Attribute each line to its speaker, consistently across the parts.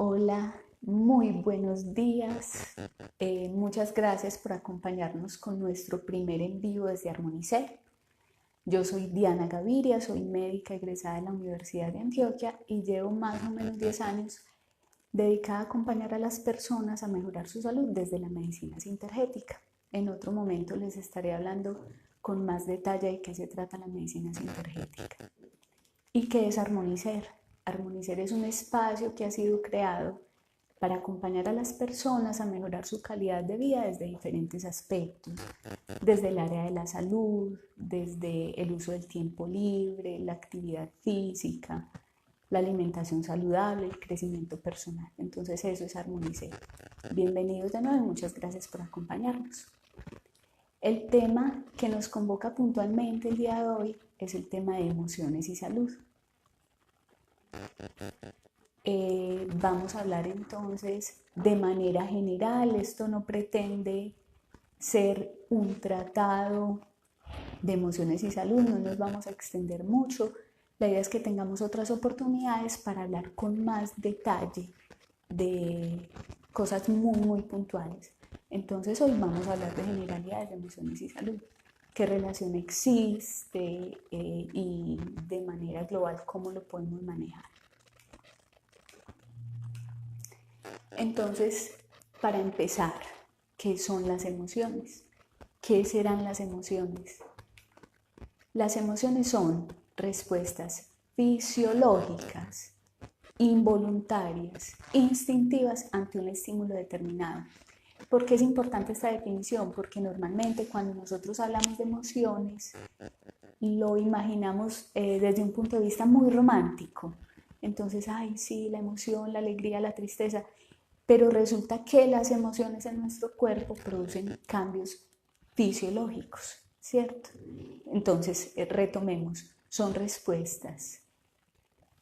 Speaker 1: Hola, muy buenos días. Muchas gracias por acompañarnos con nuestro primer en vivo desde Armonicer. Yo soy Diana Gaviria, soy médica egresada de la Universidad de Antioquia y llevo más o menos 10 años dedicada a acompañar a las personas a mejorar su salud desde la medicina sintergética. En otro momento les estaré hablando con más detalle de qué se trata la medicina sintergética. ¿Y qué es Armonicer? Armonicer es un espacio que ha sido creado para acompañar a las personas a mejorar su calidad de vida desde diferentes aspectos, desde el área de la salud, desde el uso del tiempo libre, la actividad física, la alimentación saludable, el crecimiento personal. Entonces eso es Armonicer. Bienvenidos de nuevo y muchas gracias por acompañarnos. El tema que nos convoca puntualmente el día de hoy es el tema de emociones y salud. Vamos a hablar entonces de manera general. Esto no pretende ser un tratado de emociones y salud, no nos vamos a extender mucho. La idea es que tengamos otras oportunidades para hablar con más detalle de cosas muy puntuales. Entonces hoy vamos a hablar de generalidades de emociones y salud, qué relación existe y de manera global cómo lo podemos manejar. Entonces, para empezar, ¿qué son las emociones? ¿Qué serán las emociones? Las emociones son respuestas fisiológicas, involuntarias, instintivas ante un estímulo determinado. ¿Por qué es importante esta definición? Porque normalmente cuando nosotros hablamos de emociones, lo imaginamos desde un punto de vista muy romántico. Entonces, ay, sí, la emoción, la alegría, la tristeza. Pero resulta que las emociones en nuestro cuerpo producen cambios fisiológicos, ¿cierto? Entonces, retomemos, son respuestas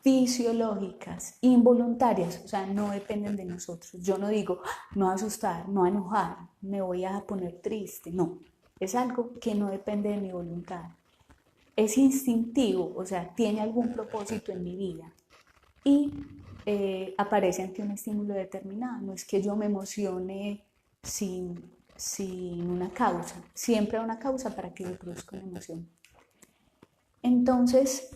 Speaker 1: fisiológicas, involuntarias, o sea, no dependen de nosotros. Yo no digo, me voy a asustar, me voy a enojar, me voy a poner triste, no, es algo que no depende de mi voluntad. Es instintivo, o sea, tiene algún propósito en mi vida y aparece ante un estímulo determinado. No es que yo me emocione sin una causa, siempre hay una causa para que yo produzca una emoción. Entonces,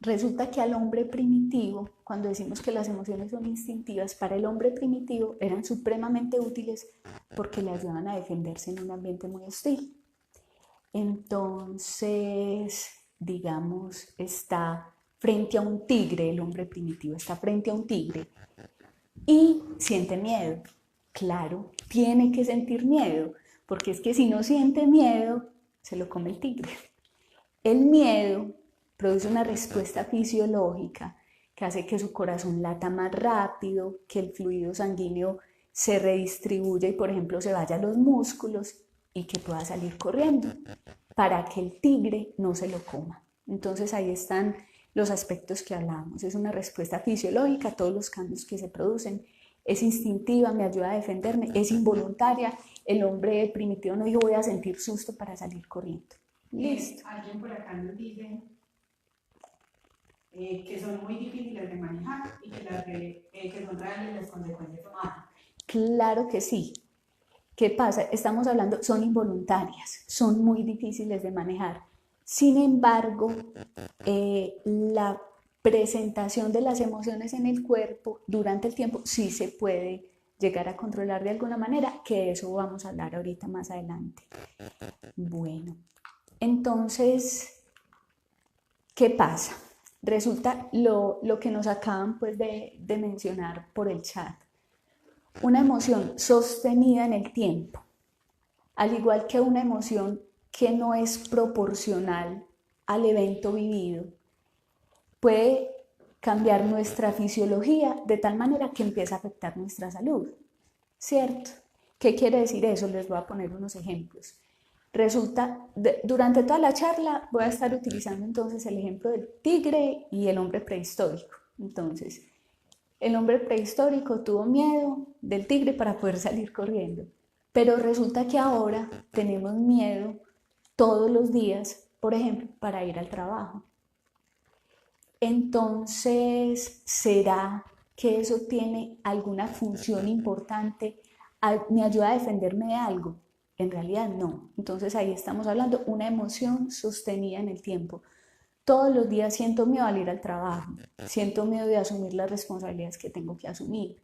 Speaker 1: resulta que al hombre primitivo, cuando decimos que las emociones son instintivas, para el hombre primitivo eran supremamente útiles porque le ayudaban a defenderse en un ambiente muy hostil. Entonces, digamos, está frente a un tigre, el hombre primitivo está frente a un tigre y siente miedo. Claro, tiene que sentir miedo, porque es que si no siente miedo, se lo come el tigre. El miedo produce una respuesta fisiológica que hace que su corazón lata más rápido, que el fluido sanguíneo se redistribuya y, por ejemplo, se vaya a los músculos y que pueda salir corriendo para que el tigre no se lo coma. Entonces ahí están los aspectos que hablamos. Es una respuesta fisiológica a todos los cambios que se producen. Es instintiva, me ayuda a defenderme, es involuntaria. El hombre primitivo no dijo voy a sentir susto para salir corriendo. Listo.
Speaker 2: Alguien por acá nos dice que son muy difíciles de manejar y que son reales las consecuencias tomadas.
Speaker 1: Claro que sí. ¿Qué pasa? Estamos hablando, son involuntarias, son muy difíciles de manejar. Sin embargo, la presentación de las emociones en el cuerpo durante el tiempo sí se puede llegar a controlar de alguna manera, que de eso vamos a hablar ahorita más adelante. Bueno, entonces, ¿qué pasa? Resulta lo que nos acaban pues de mencionar por el chat. Una emoción sostenida en el tiempo, al igual que una emoción que no es proporcional al evento vivido, puede cambiar nuestra fisiología de tal manera que empieza a afectar nuestra salud, ¿cierto? ¿Qué quiere decir eso? Les voy a poner unos ejemplos. Resulta, durante toda la charla voy a estar utilizando entonces el ejemplo del tigre y el hombre prehistórico. Entonces, el hombre prehistórico tuvo miedo del tigre para poder salir corriendo, pero resulta que ahora tenemos miedo todos los días, por ejemplo, para ir al trabajo. Entonces, ¿será que eso tiene alguna función importante, me ayuda a defenderme de algo. En realidad no. Entonces ahí estamos hablando de una emoción sostenida en el tiempo. Todos los días siento miedo al ir al trabajo, siento miedo de asumir las responsabilidades que tengo que asumir,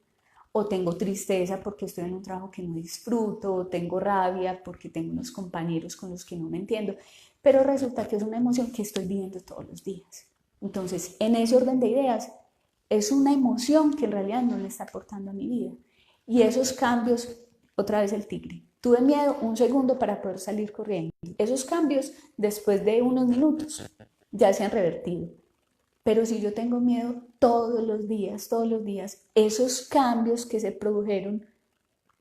Speaker 1: o tengo tristeza porque estoy en un trabajo que no disfruto, o tengo rabia porque tengo unos compañeros con los que no me entiendo, pero resulta que es una emoción que estoy viviendo todos los días. Entonces, en ese orden de ideas, es una emoción que en realidad no le está aportando a mi vida. Y esos cambios, otra vez el tigre. Tuve miedo un segundo para poder salir corriendo. Esos cambios, después de unos minutos, ya se han revertido. Pero si yo tengo miedo todos los días, esos cambios que se produjeron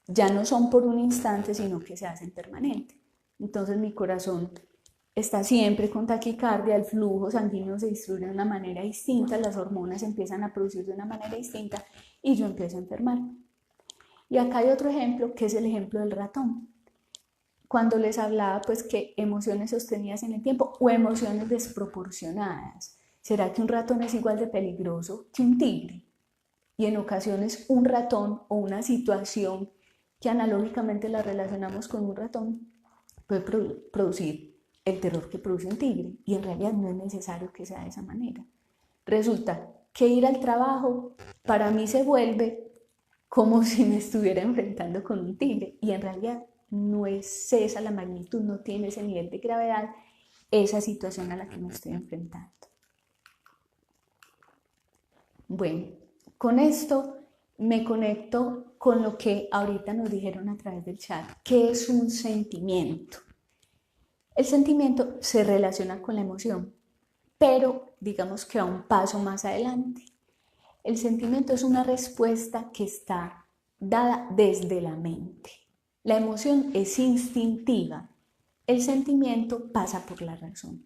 Speaker 1: ya no son por un instante, sino que se hacen permanente. Entonces mi corazón está siempre con taquicardia, el flujo sanguíneo se distribuye de una manera distinta, las hormonas empiezan a producir de una manera distinta y yo empiezo a enfermar. Y acá hay otro ejemplo, que es el ejemplo del ratón. Cuando les hablaba, pues, que emociones sostenidas en el tiempo o emociones desproporcionadas. ¿Será que un ratón es igual de peligroso que un tigre? Y en ocasiones un ratón o una situación que analógicamente la relacionamos con un ratón puede producir el terror que produce un tigre, y en realidad no es necesario que sea de esa manera. Resulta que ir al trabajo para mí se vuelve como si me estuviera enfrentando con un tigre, y en realidad no es esa la magnitud, no tiene ese nivel de gravedad esa situación a la que me estoy enfrentando. Bueno, con esto me conecto con lo que ahorita nos dijeron a través del chat. ¿Qué es un sentimiento? El sentimiento se relaciona con la emoción, pero digamos que va un paso más adelante. El sentimiento es una respuesta que está dada desde la mente. La emoción es instintiva. El sentimiento pasa por la razón.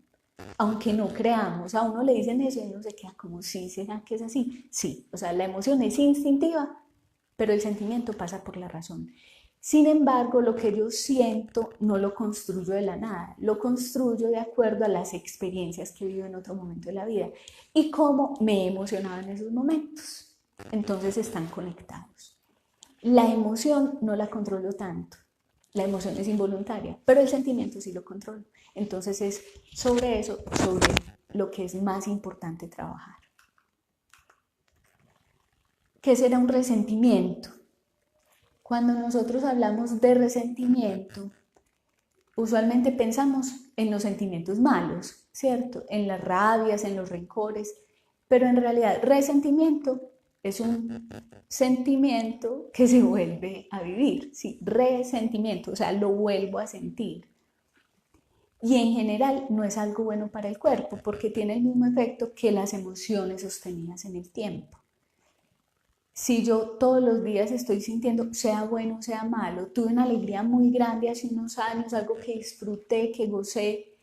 Speaker 1: Aunque no creamos, a uno le dicen eso y uno se queda como, sí, ¿será que es así? Sí, o sea, la emoción es instintiva, pero el sentimiento pasa por la razón. Sin embargo, lo que yo siento no lo construyo de la nada, lo construyo de acuerdo a las experiencias que vivo en otro momento de la vida y cómo me he emocionado en esos momentos. Entonces están conectados. La emoción no la controlo tanto, la emoción es involuntaria, pero el sentimiento sí lo controlo. Entonces es sobre eso, sobre lo que es más importante trabajar. ¿Qué será un resentimiento? Cuando nosotros hablamos de resentimiento, usualmente pensamos en los sentimientos malos, ¿cierto? En las rabias, en los rencores, pero en realidad resentimiento es un sentimiento que se vuelve a vivir, ¿sí? Resentimiento, o sea, lo vuelvo a sentir. Y en general no es algo bueno para el cuerpo porque tiene el mismo efecto que las emociones sostenidas en el tiempo. Si yo todos los días estoy sintiendo, sea bueno, sea malo, tuve una alegría muy grande hace unos años, algo que disfruté, que gocé,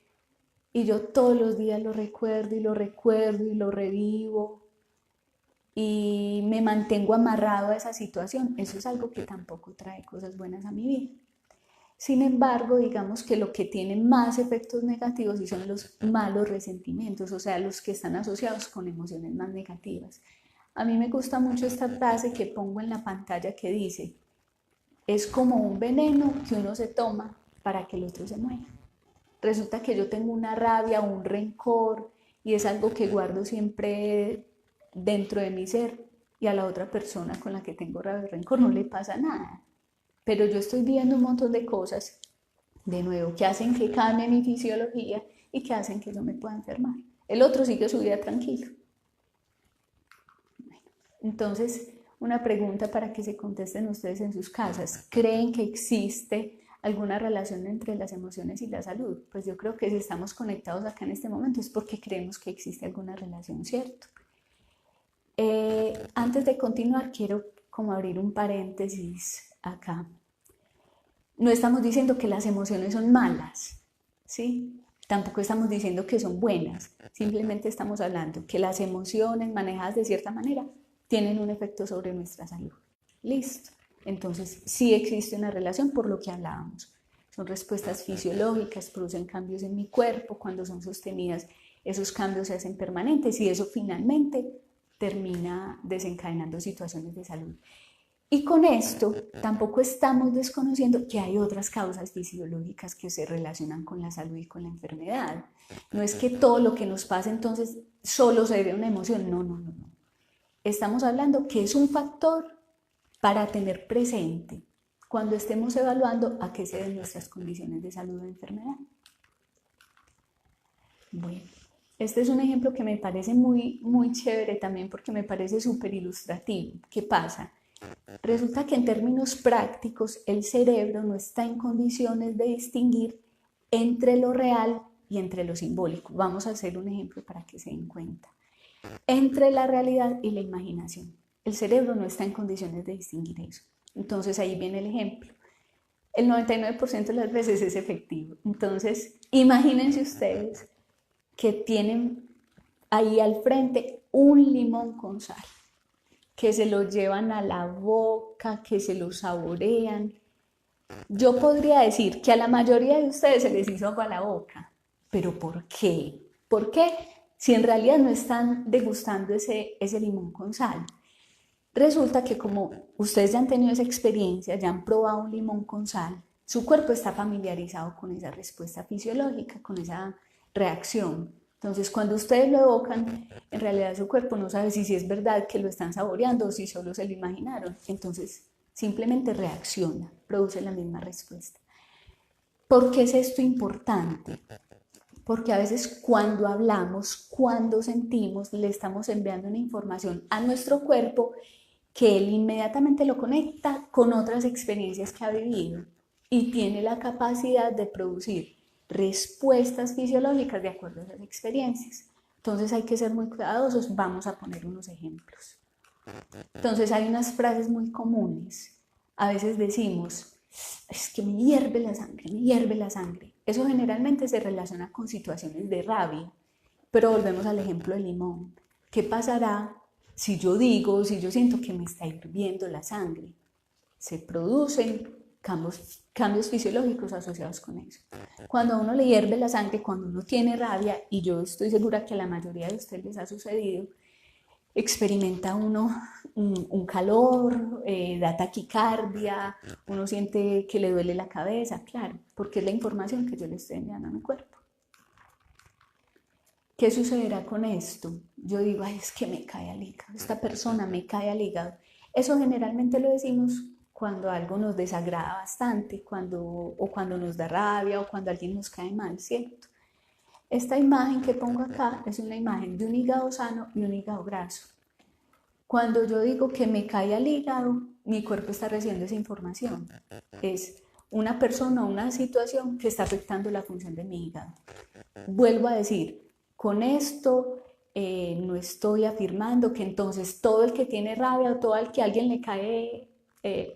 Speaker 1: y yo todos los días lo recuerdo y lo recuerdo y lo revivo y me mantengo amarrado a esa situación, eso es algo que tampoco trae cosas buenas a mi vida. Sin embargo, digamos que lo que tiene más efectos negativos y son los malos resentimientos, o sea, los que están asociados con emociones más negativas. A mí me gusta mucho esta frase que pongo en la pantalla que dice, es como un veneno que uno se toma para que el otro se muera. Resulta que yo tengo una rabia o un rencor y es algo que guardo siempre dentro de mi ser y a la otra persona con la que tengo rabia o rencor no le pasa nada. Pero yo estoy viendo un montón de cosas, de nuevo, que hacen que cambie mi fisiología y que hacen que yo me pueda enfermar. El otro sigue su vida tranquilo. Entonces, una pregunta para que se contesten ustedes en sus casas. ¿Creen que existe alguna relación entre las emociones y la salud? Pues yo creo que si estamos conectados acá en este momento es porque creemos que existe alguna relación, ¿cierto? Antes de continuar, quiero como abrir un paréntesis acá. No estamos diciendo que las emociones son malas, ¿sí? Tampoco estamos diciendo que son buenas. Simplemente estamos hablando que las emociones manejadas de cierta manera tienen un efecto sobre nuestra salud. Listo. Entonces, sí existe una relación por lo que hablábamos. Son respuestas fisiológicas, producen cambios en mi cuerpo. Cuando son sostenidas, esos cambios se hacen permanentes y eso finalmente termina desencadenando situaciones de salud. Y con esto tampoco estamos desconociendo que hay otras causas fisiológicas que se relacionan con la salud y con la enfermedad. No es que todo lo que nos pasa entonces solo se debe a una emoción, no, no, no, no. Estamos hablando que es un factor para tener presente cuando estemos evaluando a qué se deben nuestras condiciones de salud o enfermedad. Bueno, este es un ejemplo que me parece muy, muy chévere también porque me parece súper ilustrativo. ¿Qué pasa? Resulta que en términos prácticos el cerebro no está en condiciones de distinguir entre lo real y entre lo simbólico. Vamos a hacer un ejemplo para que se den cuenta. Entre la realidad y la imaginación. El cerebro no está en condiciones de distinguir eso. Entonces ahí viene el ejemplo. El 99% de las veces es efectivo. Entonces, imagínense ustedes que tienen ahí al frente un limón con sal, que se lo llevan a la boca, que se lo saborean. Yo podría decir que a la mayoría de ustedes se les hizo agua a la boca, pero ¿por qué? ¿Por qué? Si en realidad no están degustando ese limón con sal. Resulta que como ustedes ya han tenido esa experiencia, ya han probado un limón con sal, su cuerpo está familiarizado con esa respuesta fisiológica, con esa reacción. Entonces, cuando ustedes lo evocan, en realidad su cuerpo no sabe si es verdad que lo están saboreando o si solo se lo imaginaron. Entonces, simplemente reacciona, produce la misma respuesta. ¿Por qué es esto importante? Porque a veces cuando hablamos, cuando sentimos, le estamos enviando una información a nuestro cuerpo que él inmediatamente lo conecta con otras experiencias que ha vivido y tiene la capacidad de producir respuestas fisiológicas de acuerdo a esas experiencias. Entonces hay que ser muy cuidadosos. Vamos a poner unos ejemplos. Entonces hay unas frases muy comunes. A veces decimos, es que me hierve la sangre, me hierve la sangre. Eso generalmente se relaciona con situaciones de rabia. Pero volvemos al ejemplo del limón. ¿Qué pasará si yo digo, si yo siento que me está hirviendo la sangre? Se producen cambios fisiológicos asociados con eso. Cuando a uno le hierve la sangre, cuando uno tiene rabia, y yo estoy segura que a la mayoría de ustedes les ha sucedido, experimenta uno un calor, da taquicardia, uno siente que le duele la cabeza, claro, porque es la información que yo le estoy enviando a mi cuerpo. ¿Qué sucederá con esto? Yo digo, ay, es que me cae al hígado, esta persona me cae al hígado. Eso generalmente lo decimos cuando algo nos desagrada bastante, o cuando nos da rabia, o cuando alguien nos cae mal, ¿cierto? Esta imagen que pongo acá es una imagen de un hígado sano y un hígado graso. Cuando yo digo que me cae al hígado, mi cuerpo está recibiendo esa información. Es una persona o una situación que está afectando la función de mi hígado. Vuelvo a decir, con esto no estoy afirmando que entonces todo el que tiene rabia o todo el que alguien le cae,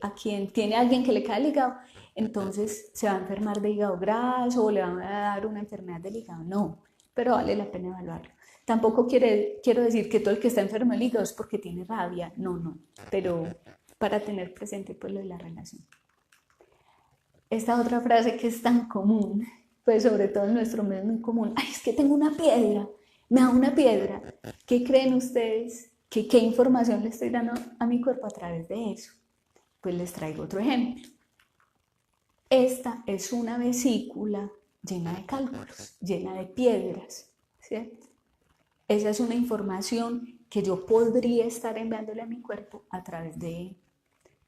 Speaker 1: a quien tiene alguien que le cae el hígado, entonces se va a enfermar de hígado graso o le van a dar una enfermedad del hígado. No, pero vale la pena evaluarlo. Tampoco quiero decir que todo el que está enfermo del hígado es porque tiene rabia, no, pero para tener presente pues lo de la relación. Esta otra frase que es tan común, pues sobre todo en nuestro medio es muy común, ay, es que tengo una piedra, me da una piedra. ¿Qué creen ustedes? ¿Qué información le estoy dando a mi cuerpo a través de eso? Pues les traigo otro ejemplo. Esta es una vesícula llena de cálculos, llena de piedras, ¿cierto? Esa es una información que yo podría estar enviándole a mi cuerpo a través de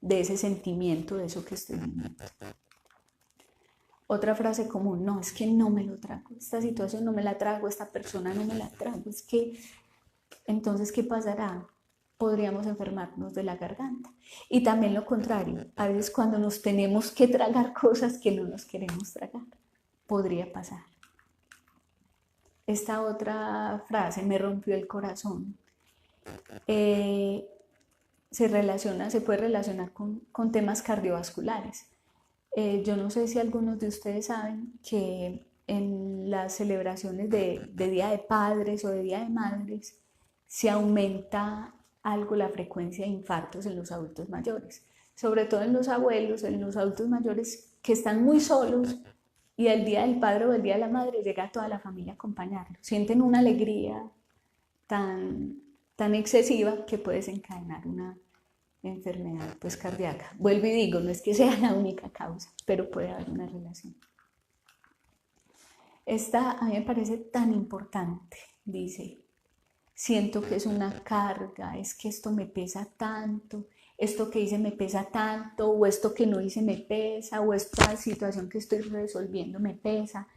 Speaker 1: ese sentimiento, de eso que estoy viviendo. Otra frase común, no, es que no me lo trago, esta situación no me la trago, esta persona no me la trago, es que, entonces, ¿qué pasará? Podríamos enfermarnos de la garganta. Y también lo contrario, a veces cuando nos tenemos que tragar cosas que no nos queremos tragar, podría pasar. Esta otra frase, me rompió el corazón, se puede relacionar con temas cardiovasculares. Yo no sé si algunos de ustedes saben que en las celebraciones de Día de Padres o de Día de Madres se aumenta algo la frecuencia de infartos en los adultos mayores, sobre todo en los abuelos, en los adultos mayores que están muy solos y el Día del Padre o el Día de la Madre llega toda la familia a acompañarlos. Sienten una alegría tan tan excesiva que puede desencadenar una enfermedad pues cardíaca. Vuelvo y digo, no es que sea la única causa, pero puede haber una relación. Esta a mí me parece tan importante, dice, siento que es una carga, es que esto me pesa tanto, esto que hice me pesa tanto, o esto que no hice me pesa, o esta situación que estoy resolviendo me pesa.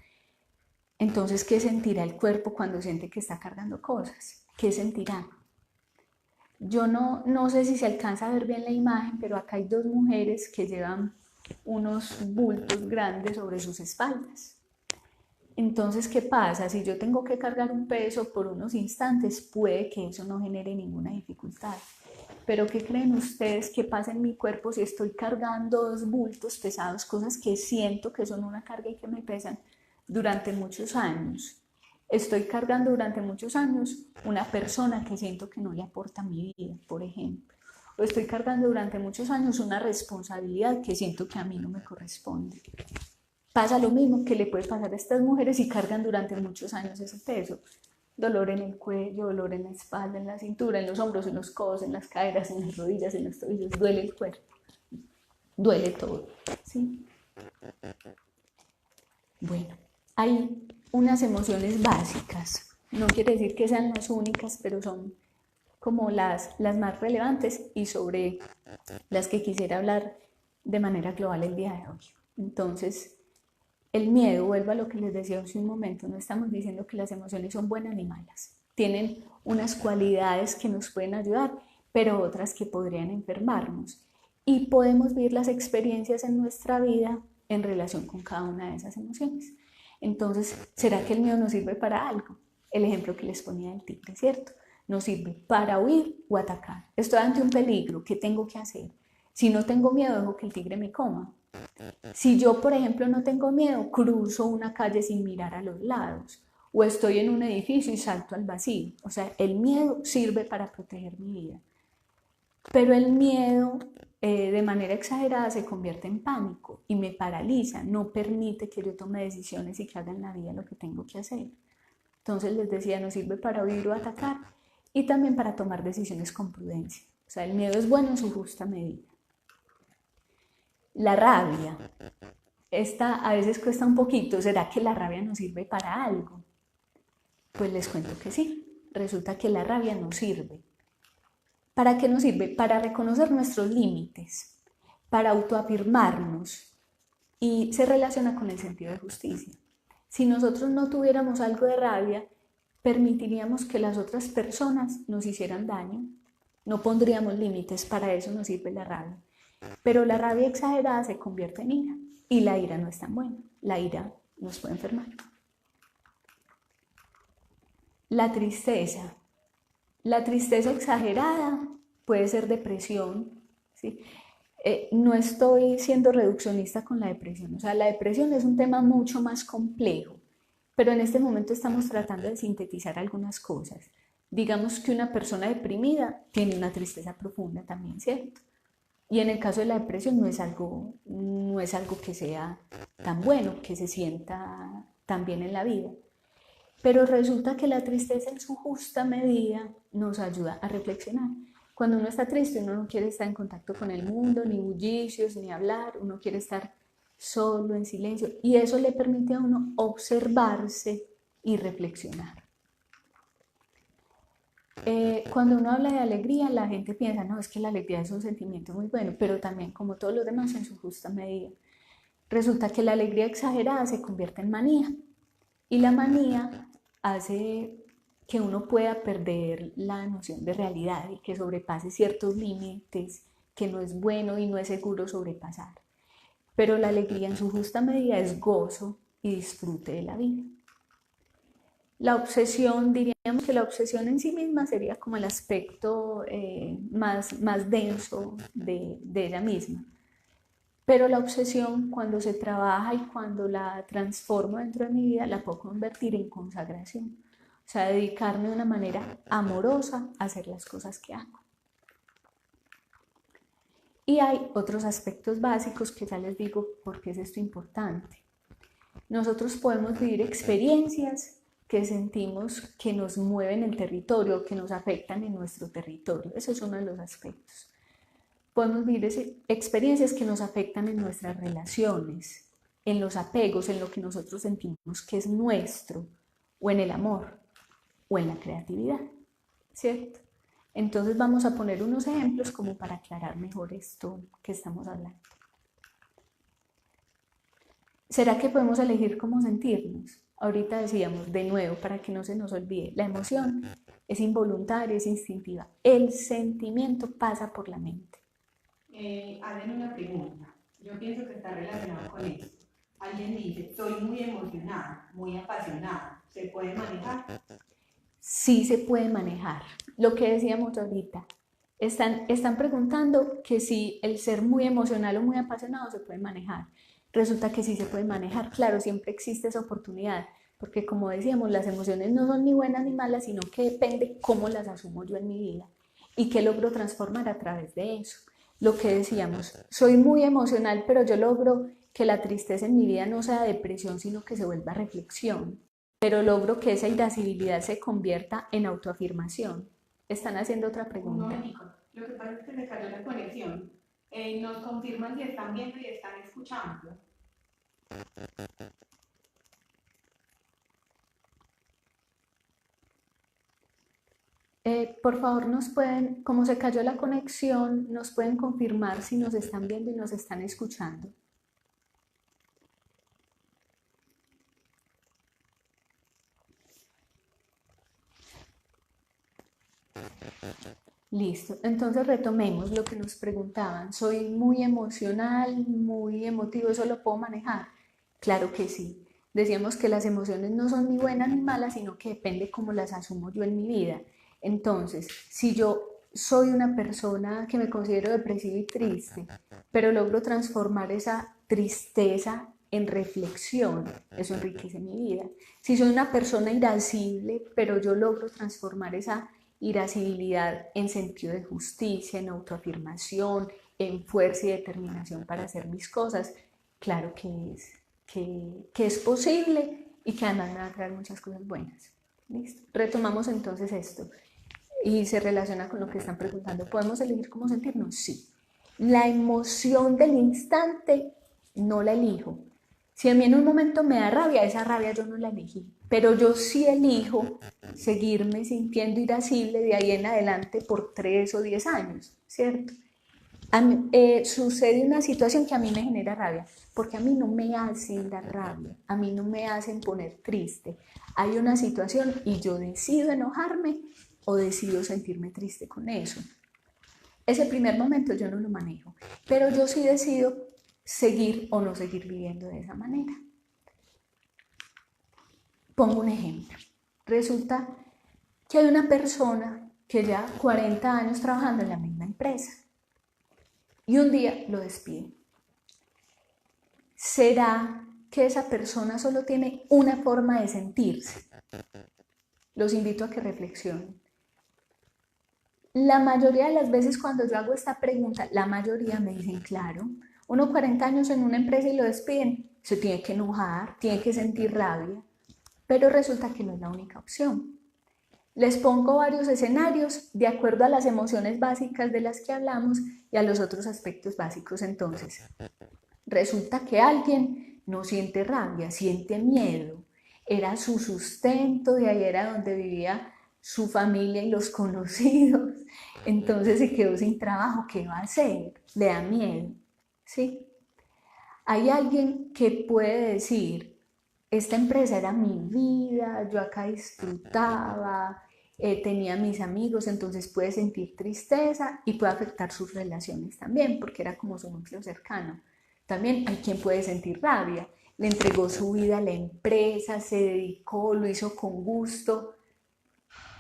Speaker 1: Entonces, ¿qué sentirá el cuerpo cuando siente que está cargando cosas? ¿Qué sentirá? Yo no sé si se alcanza a ver bien la imagen, pero acá hay dos mujeres que llevan unos bultos grandes sobre sus espaldas. Entonces, ¿qué pasa? Si yo tengo que cargar un peso por unos instantes, puede que eso no genere ninguna dificultad. Pero ¿qué creen ustedes que pasa en mi cuerpo si estoy cargando dos bultos pesados, cosas que siento que son una carga y que me pesan durante muchos años? Estoy cargando durante muchos años una persona que siento que no le aporta a mi vida, por ejemplo. O estoy cargando durante muchos años una responsabilidad que siento que a mí no me corresponde. Pasa lo mismo que le puede pasar a estas mujeres y cargan durante muchos años ese peso. Dolor en el cuello, dolor en la espalda, en la cintura, en los hombros, en los codos, en las caderas, en las rodillas, en los tobillos. Duele el cuerpo. Duele todo. ¿Sí? Bueno, hay unas emociones básicas. No quiere decir que sean las únicas, pero son como las más relevantes y sobre las que quisiera hablar de manera global el día de hoy. Entonces, el miedo, vuelvo a lo que les decía hace un momento, no estamos diciendo que las emociones son buenas ni malas. Tienen unas cualidades que nos pueden ayudar, pero otras que podrían enfermarnos. Y podemos vivir las experiencias en nuestra vida en relación con cada una de esas emociones. Entonces, ¿será que el miedo nos sirve para algo? El ejemplo que les ponía del tigre, ¿cierto? Nos sirve para huir o atacar. Estoy ante un peligro, ¿qué tengo que hacer? Si no tengo miedo, dejo que el tigre me coma. Si yo, por ejemplo, no tengo miedo, cruzo una calle sin mirar a los lados, o estoy en un edificio y salto al vacío. O sea, el miedo sirve para proteger mi vida. Pero el miedo de manera exagerada se convierte en pánico y me paraliza, no permite que yo tome decisiones y que haga en la vida lo que tengo que hacer. Entonces les decía, nos sirve para huir o atacar y también para tomar decisiones con prudencia. O sea, el miedo es bueno en su justa medida. La rabia, esta a veces cuesta un poquito. ¿Será que la rabia nos sirve para algo? Pues les cuento que sí. Resulta que la rabia nos sirve. ¿Para qué nos sirve? Para reconocer nuestros límites, para autoafirmarnos y se relaciona con el sentido de justicia. Si nosotros no tuviéramos algo de rabia, permitiríamos que las otras personas nos hicieran daño. No pondríamos límites, para eso nos sirve la rabia. Pero la rabia exagerada se convierte en ira y la ira no es tan buena. La ira nos puede enfermar. La tristeza. La tristeza exagerada puede ser depresión, ¿sí? No estoy siendo reduccionista con la depresión, o sea, la depresión es un tema mucho más complejo, pero en este momento estamos tratando de sintetizar algunas cosas. Digamos que una persona deprimida tiene una tristeza profunda también, ¿cierto? Y en el caso de la depresión no es algo que sea tan bueno, que se sienta tan bien en la vida. Pero resulta que la tristeza en su justa medida nos ayuda a reflexionar. Cuando uno está triste, uno no quiere estar en contacto con el mundo, ni bullicios, ni hablar, uno quiere estar solo, en silencio, y eso le permite a uno observarse y reflexionar. Cuando uno habla de alegría, la gente piensa, no, es que la alegría es un sentimiento muy bueno, pero también, como todos los demás, en su justa medida. Resulta que la alegría exagerada se convierte en manía, y la manía hace que uno pueda perder la noción de realidad y que sobrepase ciertos límites que no es bueno y no es seguro sobrepasar. Pero la alegría en su justa medida es gozo y disfrute de la vida. La obsesión, diríamos que la obsesión en sí misma sería como el aspecto más denso de ella misma. Pero la obsesión, cuando se trabaja y cuando la transformo dentro de mi vida, la puedo convertir en consagración. O sea, dedicarme de una manera amorosa a hacer las cosas que hago. Y hay otros aspectos básicos que ya les digo por qué es esto importante. Nosotros podemos vivir experiencias que sentimos que nos mueven el territorio, que nos afectan en nuestro territorio. Eso es uno de los aspectos. Podemos vivir experiencias que nos afectan en nuestras relaciones, en los apegos, en lo que nosotros sentimos que es nuestro, o en el amor, o en la creatividad, ¿cierto? Entonces vamos a poner unos ejemplos como para aclarar mejor esto que estamos hablando. ¿Será que podemos elegir cómo sentirnos? Ahorita decíamos, de nuevo, para que no se nos olvide, la emoción es involuntaria, es instintiva. El sentimiento pasa por la mente.
Speaker 2: Hacen una pregunta. Yo pienso que está relacionado con esto. Alguien dice, soy muy emocionada, muy apasionada. ¿Se puede manejar?
Speaker 1: Sí se puede manejar. Lo que decíamos ahorita. Están preguntando que si el ser muy emocional o muy apasionado se puede manejar. Resulta que sí se puede manejar. Claro, siempre existe esa oportunidad. Porque como decíamos, las emociones no son ni buenas ni malas, sino que depende cómo las asumo yo en mi vida y qué logro transformar a través de eso. Lo que decíamos, soy muy emocional, pero yo logro que la tristeza en mi vida no sea depresión, sino que se vuelva reflexión. Pero logro que esa irascibilidad se convierta en autoafirmación. Están haciendo otra
Speaker 2: Un
Speaker 1: pregunta.
Speaker 2: momentico. Lo que pasa es que se cayó la conexión. Nos confirman si están viendo y están escuchando.
Speaker 1: Por favor, como se cayó la conexión, nos pueden confirmar si nos están viendo y nos están escuchando. Listo, entonces retomemos lo que nos preguntaban. ¿Soy muy emocional, muy emotivo? ¿Eso lo puedo manejar? Claro que sí. Decíamos que las emociones no son ni buenas ni malas, sino que depende cómo las asumo yo en mi vida. Entonces, si yo soy una persona que me considero depresiva y triste, pero logro transformar esa tristeza en reflexión, eso enriquece mi vida. Si soy una persona irascible, pero yo logro transformar esa irascibilidad en sentido de justicia, en autoafirmación, en fuerza y determinación para hacer mis cosas, claro que es posible y que además me va a traer muchas cosas buenas. ¿Listo? Retomamos entonces esto y se relaciona con lo que están preguntando. ¿Podemos elegir cómo sentirnos? Sí. La emoción del instante no la elijo. Si a mí en un momento me da rabia, esa rabia yo no la elegí, pero yo sí elijo seguirme sintiendo irascible de ahí en adelante por 3 o 10 años, ¿cierto? Sucede una situación que a mí me genera rabia, porque a mí no me hacen dar rabia, a mí no me hacen poner triste. Hay una situación y yo decido enojarme o decido sentirme triste con eso. Ese primer momento yo no lo manejo, pero yo sí decido seguir o no seguir viviendo de esa manera. Pongo un ejemplo. Resulta que hay una persona que lleva 40 años trabajando en la misma empresa y un día lo despiden. ¿Será que esa persona solo tiene una forma de sentirse? Los invito a que reflexionen. La mayoría de las veces cuando yo hago esta pregunta, la mayoría me dicen, claro, uno 40 años en una empresa y lo despiden, se tiene que enojar, tiene que sentir rabia, pero resulta que no es la única opción. Les pongo varios escenarios de acuerdo a las emociones básicas de las que hablamos y a los otros aspectos básicos. Entonces, resulta que alguien no siente rabia, siente miedo. Era su sustento, de ahí era donde vivía su familia y los conocidos. Entonces se quedó sin trabajo. ¿Qué va a hacer? Le da miedo. ¿Sí? Hay alguien que puede decir, esta empresa era mi vida, yo acá disfrutaba, tenía mis amigos, entonces puede sentir tristeza y puede afectar sus relaciones también, porque era como su núcleo cercano. También hay quien puede sentir rabia, le entregó su vida a la empresa, se dedicó, lo hizo con gusto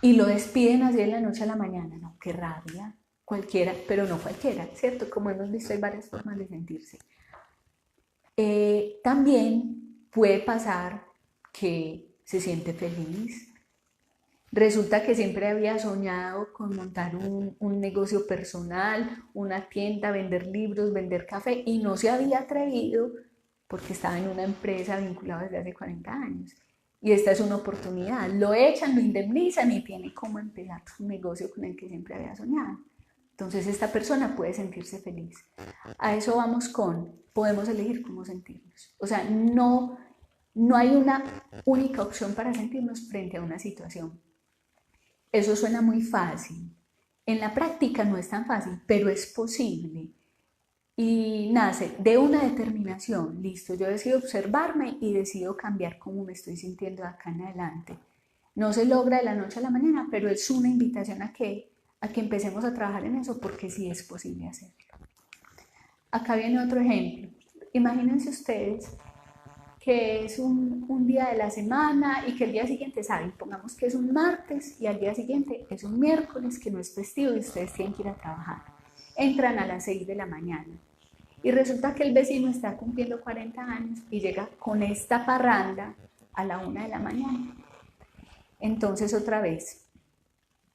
Speaker 1: y lo despiden así de la noche a la mañana. No, qué rabia, cualquiera, pero no cualquiera, ¿cierto? Como hemos visto, hay varias formas de sentirse. También puede pasar que se siente feliz. Resulta que siempre había soñado con montar un negocio personal, una tienda, vender libros, vender café y no se había atrevido porque estaba en una empresa vinculada desde hace 40 años. y esta es una oportunidad. Lo echan, lo indemnizan y tiene cómo empezar un negocio con el que siempre había soñado. Entonces esta persona puede sentirse feliz. A eso vamos podemos elegir cómo sentirnos. O sea, no hay una única opción para sentirnos frente a una situación. Eso suena muy fácil. En la práctica no es tan fácil, pero es posible. Y nace de una determinación. Listo, yo decido observarme y decido cambiar cómo me estoy sintiendo de acá en adelante. No se logra de la noche a la mañana, pero es una invitación a que empecemos a trabajar en eso, porque sí es posible hacerlo. Acá viene otro ejemplo. Imagínense ustedes que es un día de la semana y que el día siguiente saben, pongamos que es un martes y al día siguiente es un miércoles que no es festivo y ustedes tienen que ir a trabajar. Entran a las 6 de la mañana y resulta que el vecino está cumpliendo 40 años y llega con esta parranda a la 1 de la mañana. Entonces otra vez,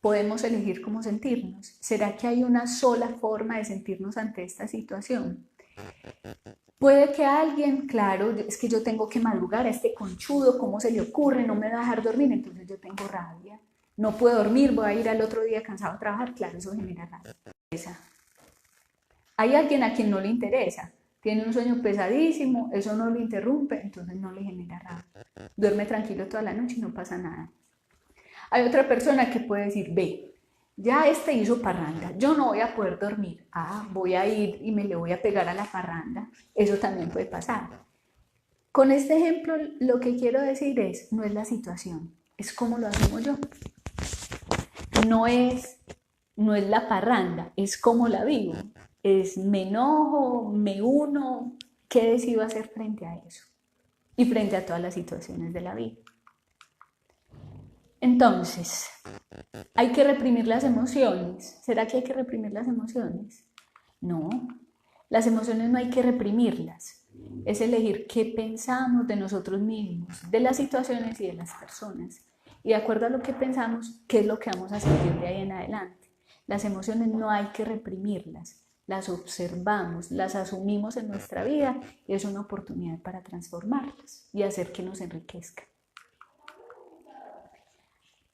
Speaker 1: podemos elegir cómo sentirnos. ¿Será que hay una sola forma de sentirnos ante esta situación? Puede que alguien, claro, es que yo tengo que madrugar a este conchudo, ¿cómo se le ocurre? No me va a dejar dormir, entonces yo tengo rabia. No puedo dormir, voy a ir al otro día cansado a trabajar, claro, eso genera rabia. Hay alguien a quien no le interesa, tiene un sueño pesadísimo, eso no lo interrumpe, entonces no le genera rabia. Duerme tranquilo toda la noche y no pasa nada. Hay otra persona que puede decir, ve, ya hizo parranda, yo no voy a poder dormir, voy a ir y me le voy a pegar a la parranda, eso también puede pasar. Con este ejemplo lo que quiero decir es, no es la situación, es cómo lo hacemos yo. No es la parranda, es cómo la vivo, es me enojo, me uno, ¿qué decido hacer frente a eso? Y frente a todas las situaciones de la vida. Entonces, ¿hay que reprimir las emociones? ¿Será que hay que reprimir las emociones? No, las emociones no hay que reprimirlas. Es elegir qué pensamos de nosotros mismos, de las situaciones y de las personas. Y de acuerdo a lo que pensamos, ¿qué es lo que vamos a sentir de ahí en adelante? Las emociones no hay que reprimirlas, las observamos, las asumimos en nuestra vida y es una oportunidad para transformarlas y hacer que nos enriquezcan.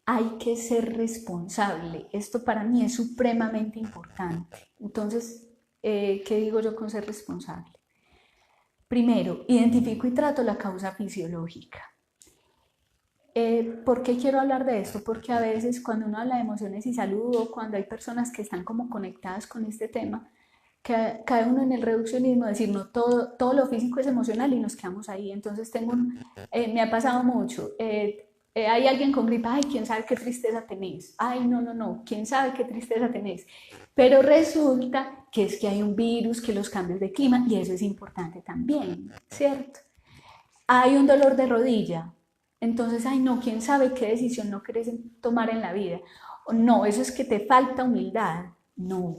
Speaker 1: Hay que ser responsable. Esto para mí es supremamente importante. Entonces, ¿qué digo yo con ser responsable? Primero, identifico y trato la causa fisiológica. ¿Por qué quiero hablar de esto? Porque a veces cuando uno habla de emociones y salud, o cuando hay personas que están como conectadas con este tema, cae uno en el reduccionismo, decir, no, todo lo físico es emocional y nos quedamos ahí. Entonces me ha pasado mucho, hay alguien con gripa, ay, quién sabe qué tristeza tenés, ay, no, quién sabe qué tristeza tenés, pero resulta que es que hay un virus, que los cambios de clima, y eso es importante también, ¿cierto? Hay un dolor de rodilla, entonces, ay, no, quién sabe qué decisión no querés tomar en la vida, no, eso es que te falta humildad. No.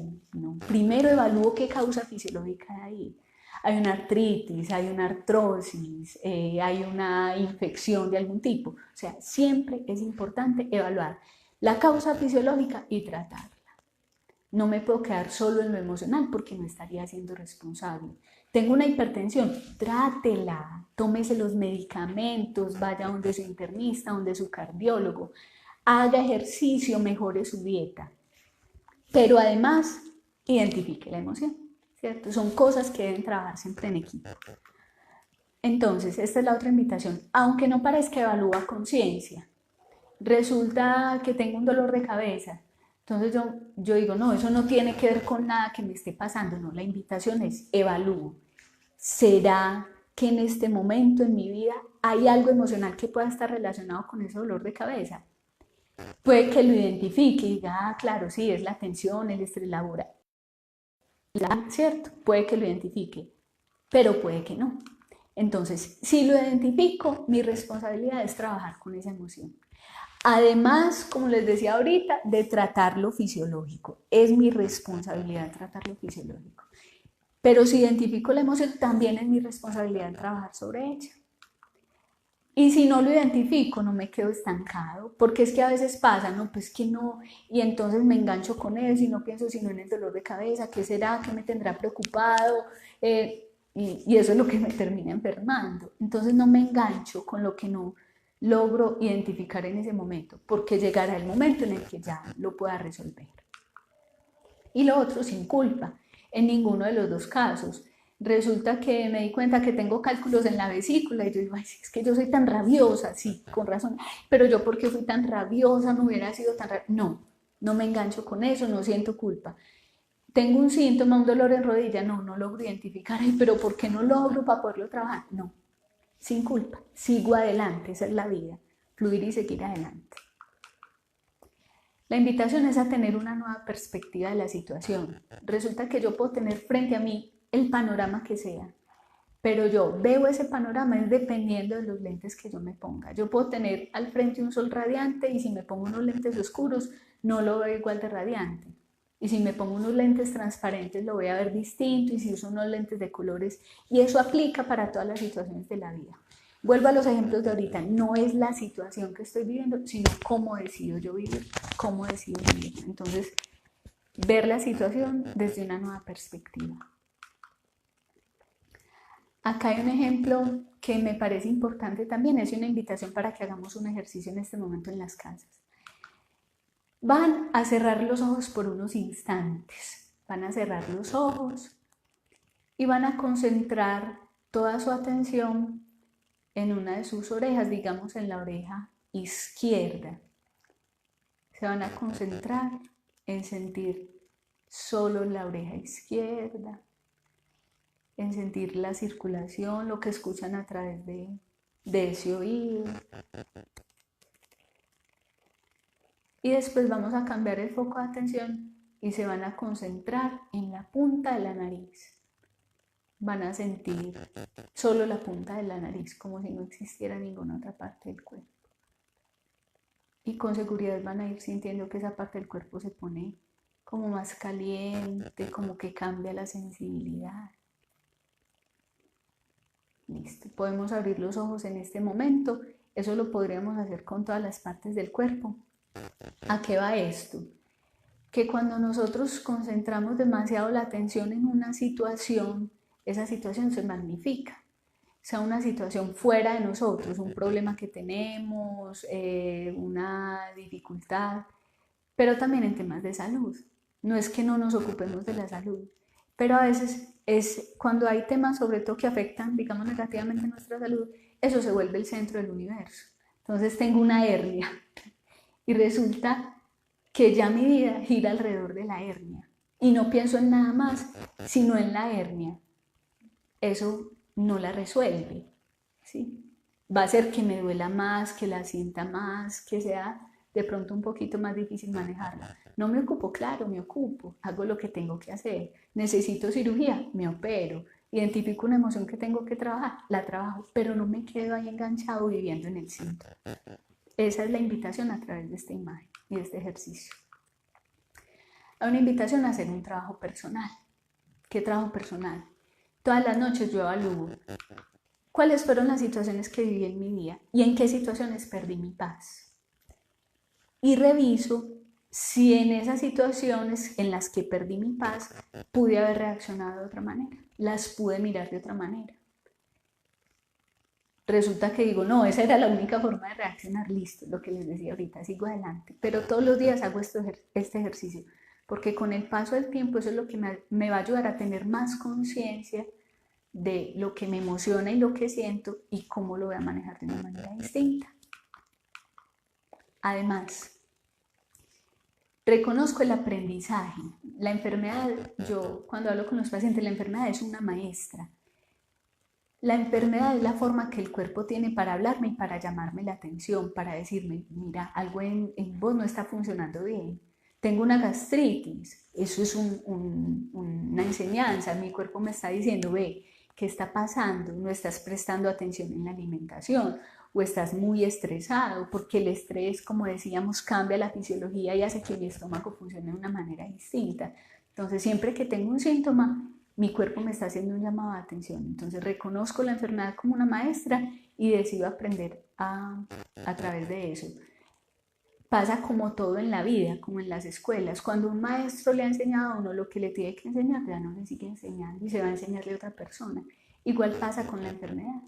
Speaker 1: Primero evalúo qué causa fisiológica hay ahí. Hay una artritis, hay una artrosis, hay una infección de algún tipo. O sea, siempre es importante evaluar la causa fisiológica y tratarla. No me puedo quedar solo en lo emocional porque no estaría siendo responsable. Tengo una hipertensión, trátela, tómese los medicamentos, vaya donde su internista, donde su cardiólogo, haga ejercicio, mejore su dieta. Pero además, identifique la emoción, ¿cierto? Son cosas que deben trabajar siempre en equipo. Entonces, esta es la otra invitación. Aunque no parezca, evalúa conciencia. Resulta que tengo un dolor de cabeza. Entonces yo digo, no, eso no tiene que ver con nada que me esté pasando. No, la invitación es evalúo. ¿Será que en este momento en mi vida hay algo emocional que pueda estar relacionado con ese dolor de cabeza? Puede que lo identifique y diga, claro, sí, es la tensión, el estrés laboral, ¿cierto? Puede que lo identifique, pero puede que no. Entonces, si lo identifico, mi responsabilidad es trabajar con esa emoción. Además, como les decía ahorita, de tratar lo fisiológico. Es mi responsabilidad tratar lo fisiológico. Pero si identifico la emoción, también es mi responsabilidad trabajar sobre ella. Y si no lo identifico, no me quedo estancado, porque es que a veces pasa, no, pues que no, y entonces me engancho con eso y no pienso sino en el dolor de cabeza, ¿qué será? ¿Qué me tendrá preocupado? Y eso es lo que me termina enfermando. Entonces no me engancho con lo que no logro identificar en ese momento, porque llegará el momento en el que ya lo pueda resolver. Y lo otro, sin culpa, en ninguno de los dos casos. Resulta que me di cuenta que tengo cálculos en la vesícula y yo digo, ay, es que yo soy tan rabiosa, sí, con razón, pero yo ¿por qué fui tan rabiosa? No hubiera sido tan rabiosa. No, no me engancho con eso, no siento culpa. Tengo un síntoma, un dolor en rodilla, no logro identificar, ay, pero ¿por qué no logro para poderlo trabajar? No, sin culpa, sigo adelante, esa es la vida, fluir y seguir adelante. La invitación es a tener una nueva perspectiva de la situación. Resulta que yo puedo tener frente a mí el panorama que sea, pero yo veo ese panorama es dependiendo de los lentes que yo me ponga. Yo puedo tener al frente un sol radiante y si me pongo unos lentes oscuros no lo veo igual de radiante. Y si me pongo unos lentes transparentes lo voy a ver distinto y si uso unos lentes de colores, y eso aplica para todas las situaciones de la vida. Vuelvo a los ejemplos de ahorita, no es la situación que estoy viviendo, sino cómo decido yo vivir, cómo decido vivir. Entonces, ver la situación desde una nueva perspectiva. Acá hay un ejemplo que me parece importante también, es una invitación para que hagamos un ejercicio en este momento en las casas. Van a cerrar los ojos por unos instantes, van a cerrar los ojos y van a concentrar toda su atención en una de sus orejas, digamos en la oreja izquierda. Se van a concentrar en sentir solo la oreja izquierda, en sentir la circulación, lo que escuchan a través de ese oído. Y después vamos a cambiar el foco de atención y se van a concentrar en la punta de la nariz. Van a sentir solo la punta de la nariz, como si no existiera ninguna otra parte del cuerpo. Y con seguridad van a ir sintiendo que esa parte del cuerpo se pone como más caliente, como que cambia la sensibilidad. Listo, podemos abrir los ojos en este momento. Eso lo podríamos hacer con todas las partes del cuerpo. ¿A qué va esto? Que cuando nosotros concentramos demasiado la atención en una situación, esa situación se magnifica. O sea, una situación fuera de nosotros, un problema que tenemos, una dificultad, pero también en temas de salud. No es que no nos ocupemos de la salud, pero a veces es cuando hay temas sobre todo que afectan, digamos, negativamente nuestra salud, eso se vuelve el centro del universo. Entonces tengo una hernia y resulta que ya mi vida gira alrededor de la hernia y no pienso en nada más, sino en la hernia. Eso no la resuelve, ¿sí? Va a hacer que me duela más, que la sienta más, que sea de pronto un poquito más difícil manejarla. No me ocupo, claro, me ocupo, hago lo que tengo que hacer. Necesito cirugía, me opero. Identifico una emoción que tengo que trabajar, la trabajo, pero no me quedo ahí enganchado viviendo en el síntoma. Esa es la invitación a través de esta imagen y de este ejercicio. Hay una invitación a hacer un trabajo personal. ¿Qué trabajo personal? Todas las noches yo evalúo cuáles fueron las situaciones que viví en mi día y en qué situaciones perdí mi paz. Y reviso si en esas situaciones en las que perdí mi paz pude haber reaccionado de otra manera, las pude mirar de otra manera. Resulta que digo, no, esa era la única forma de reaccionar, listo, lo que les decía ahorita, sigo adelante. Pero todos los días hago este ejercicio, porque con el paso del tiempo eso es lo que me va a ayudar a tener más conciencia de lo que me emociona y lo que siento y cómo lo voy a manejar de una manera distinta. Además, reconozco el aprendizaje. La enfermedad, yo cuando hablo con los pacientes, la enfermedad es una maestra. La enfermedad es la forma que el cuerpo tiene para hablarme y para llamarme la atención, para decirme, mira, algo en vos no está funcionando bien. Tengo una gastritis, eso es una enseñanza, mi cuerpo me está diciendo, ve, ¿qué está pasando? No estás prestando atención en la alimentación o estás muy estresado, porque el estrés, como decíamos, cambia la fisiología y hace que mi estómago funcione de una manera distinta. Entonces, siempre que tengo un síntoma, mi cuerpo me está haciendo un llamado de atención. Entonces, reconozco la enfermedad como una maestra y decido aprender a través de eso. Pasa como todo en la vida, como en las escuelas. Cuando un maestro le ha enseñado a uno lo que le tiene que enseñar, ya no le sigue enseñando y se va a enseñarle a otra persona. Igual pasa con la enfermedad.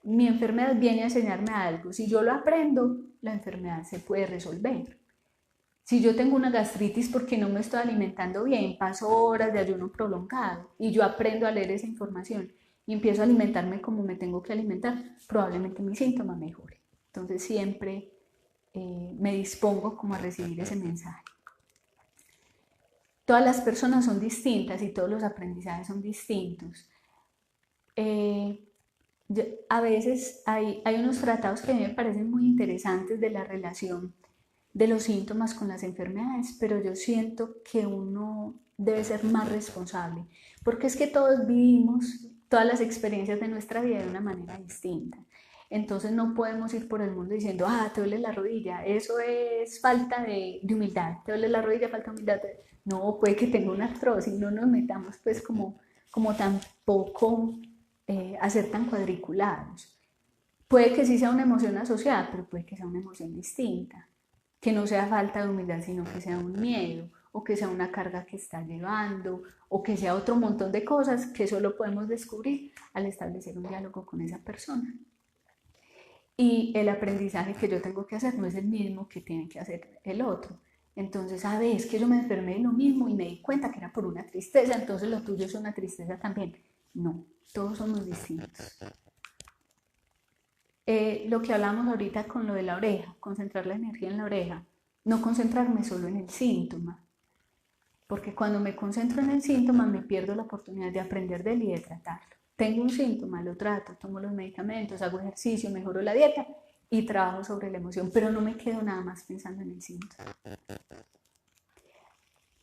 Speaker 1: mi enfermedad viene a enseñarme algo. Si yo lo aprendo, la enfermedad se puede resolver. Si yo tengo una gastritis porque no me estoy alimentando bien, paso horas de ayuno prolongado y yo aprendo a leer esa información y empiezo a alimentarme como me tengo que alimentar, probablemente mi síntoma mejore. Entonces siempre me dispongo como a recibir ese mensaje. Todas las personas son distintas y todos los aprendizajes son distintos. A veces hay unos tratados que a mí me parecen muy interesantes de la relación de los síntomas con las enfermedades, pero yo siento que uno debe ser más responsable, porque es que todos vivimos todas las experiencias de nuestra vida de una manera distinta. Entonces no podemos ir por el mundo diciendo, te duele la rodilla, eso es falta de humildad, te duele la rodilla, falta de humildad. No, puede que tenga una artrosis, no nos metamos pues como tampoco a ser tan cuadriculados. Puede que sí sea una emoción asociada, pero puede que sea una emoción distinta. Que no sea falta de humildad, sino que sea un miedo, o que sea una carga que está llevando, o que sea otro montón de cosas que solo podemos descubrir al establecer un diálogo con esa persona. Y el aprendizaje que yo tengo que hacer no es el mismo que tiene que hacer el otro. Entonces, es que yo me enfermé de lo mismo y me di cuenta que era por una tristeza, entonces lo tuyo es una tristeza también. No, todos somos distintos. Lo que hablamos ahorita con lo de la oreja, concentrar la energía en la oreja, no concentrarme solo en el síntoma, porque cuando me concentro en el síntoma me pierdo la oportunidad de aprender de él y de tratarlo. Tengo un síntoma, lo trato, tomo los medicamentos, hago ejercicio, mejoro la dieta y trabajo sobre la emoción, pero no me quedo nada más pensando en el síntoma.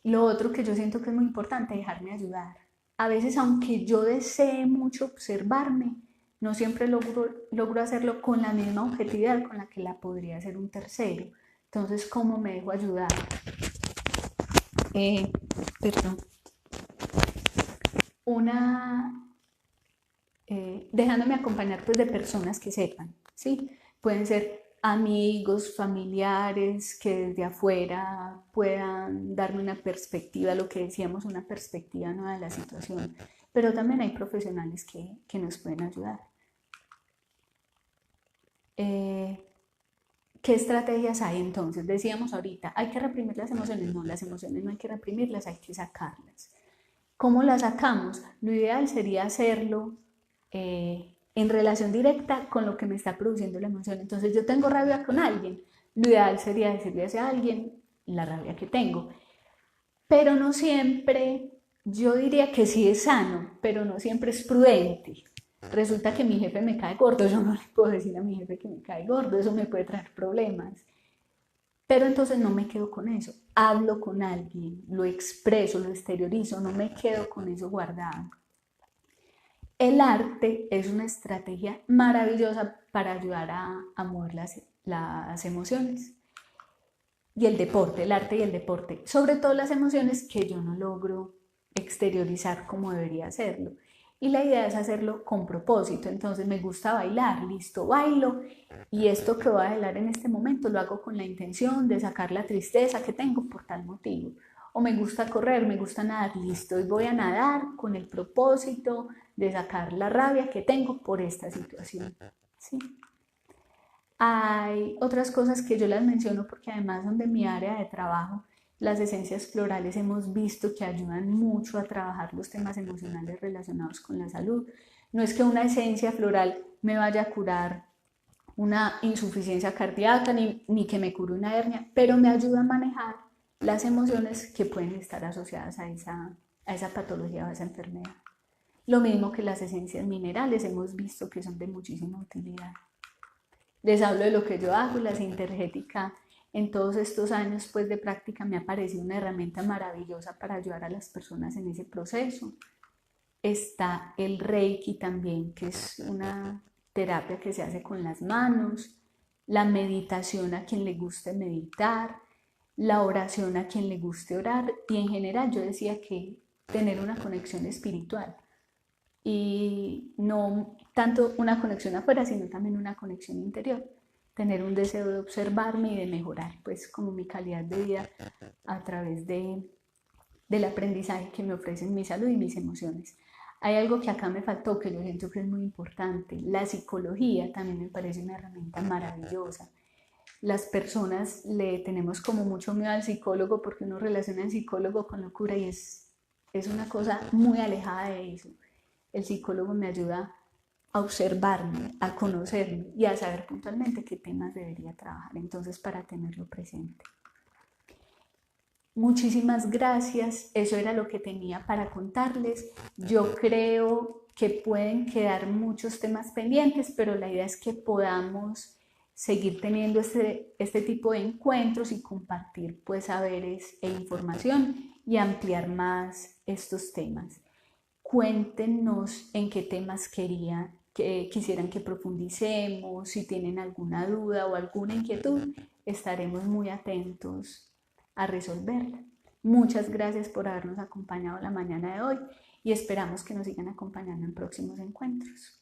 Speaker 1: Lo otro que yo siento que es muy importante, dejarme ayudar. A veces, aunque yo desee mucho observarme, no siempre logro hacerlo con la misma objetividad con la que la podría hacer un tercero. Entonces, ¿cómo me dejo ayudar? Dejándome acompañar pues de personas que sepan, ¿sí? Pueden ser amigos, familiares que desde afuera puedan darme una perspectiva, lo que decíamos, una perspectiva nueva de la situación, pero también hay profesionales que nos pueden ayudar. ¿Qué estrategias hay entonces? Decíamos ahorita, ¿hay que reprimir las emociones? No, las emociones no hay que reprimirlas, hay que sacarlas. ¿Cómo las sacamos? Lo ideal sería hacerlo en relación directa con lo que me está produciendo la emoción. Entonces yo tengo rabia con alguien, lo ideal sería decirle a ese alguien la rabia que tengo. Pero no siempre, yo diría que sí es sano, pero no siempre es prudente. Resulta que mi jefe me cae gordo, yo no le puedo decir a mi jefe que me cae gordo, eso me puede traer problemas. Pero entonces no me quedo con eso, hablo con alguien, lo expreso, lo exteriorizo, no me quedo con eso guardado. El arte es una estrategia maravillosa para ayudar a mover las emociones. Y el deporte, el arte y el deporte, sobre todo las emociones que yo no logro exteriorizar como debería hacerlo. Y la idea es hacerlo con propósito. Entonces me gusta bailar, listo, bailo. Y esto que voy a bailar en este momento lo hago con la intención de sacar la tristeza que tengo por tal motivo. O me gusta correr, me gusta nadar, listo, y voy a nadar con el propósito de sacar la rabia que tengo por esta situación. ¿Sí? Hay otras cosas que yo las menciono porque además son de mi área de trabajo. Las esencias florales hemos visto que ayudan mucho a trabajar los temas emocionales relacionados con la salud. No es que una esencia floral me vaya a curar una insuficiencia cardíaca ni que me cure una hernia, pero me ayuda a manejar las emociones que pueden estar asociadas a esa patología o a esa enfermedad. Lo mismo que las esencias minerales, hemos visto que son de muchísima utilidad. Les hablo de lo que yo hago, la sintergética. En todos estos años pues, de práctica me ha parecido una herramienta maravillosa para ayudar a las personas en ese proceso. Está el Reiki también, que es una terapia que se hace con las manos, la meditación a quien le guste meditar, la oración a quien le guste orar y en general yo decía que tener una conexión espiritual y no tanto una conexión afuera, sino también una conexión interior. Tener un deseo de observarme y de mejorar, pues, como mi calidad de vida a través del aprendizaje que me ofrecen mi salud y mis emociones. Hay algo que acá me faltó, que yo siento que es muy importante. La psicología también me parece una herramienta maravillosa. Las personas le tenemos como mucho miedo al psicólogo porque uno relaciona al psicólogo con locura y es una cosa muy alejada de eso. El psicólogo me ayuda a observarme, a conocerme y a saber puntualmente qué temas debería trabajar. Entonces, para tenerlo presente. Muchísimas gracias, eso era lo que tenía para contarles. Yo creo que pueden quedar muchos temas pendientes, pero la idea es que podamos seguir teniendo este tipo de encuentros y compartir pues saberes e información y ampliar más estos temas. Cuéntenos en qué temas quisieran que profundicemos, si tienen alguna duda o alguna inquietud, estaremos muy atentos a resolverla. Muchas gracias por habernos acompañado la mañana de hoy y esperamos que nos sigan acompañando en próximos encuentros.